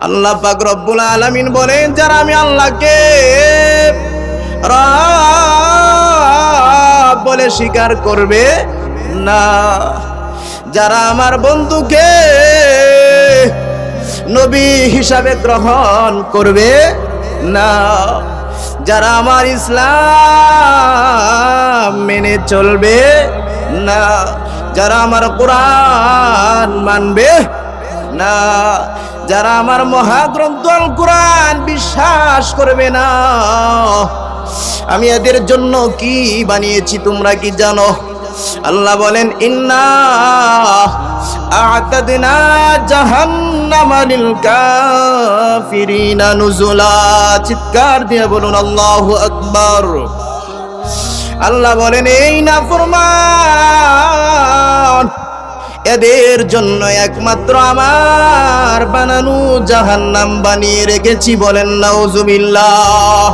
আল্লাহ পাক রব্বুল আলামিন বলেন, যারা আমি আল্লাহকে রব বলে স্বীকার করবে না, যারা আমার বন্ধুকে নবী হিসাবে গ্রহণ করবে না, যারা আমার ইসলাম মেনে চলবে না, যারা আমার কোরআন মানবে না, যারা আমার মহাগ্রন্থ আল কোরআন বিশ্বাস করবে না, আমি এদের জন্য কি বানিয়েছি তোমরা কি জানো? আল্লাহ বলেন, ইন্না আ'তাদনা জাহান্নামা লিল কাফিরিনা নুজুলা। চিৎকার দিয়ে বলুন আল্লাহু আকবার। আল্লাহ বলেন, এই নাফরমান এদের জন্য একমাত্র আমার বানানো জাহান্নাম বানিয়ে রেখেছি। বলেন নাউজুবিল্লাহ।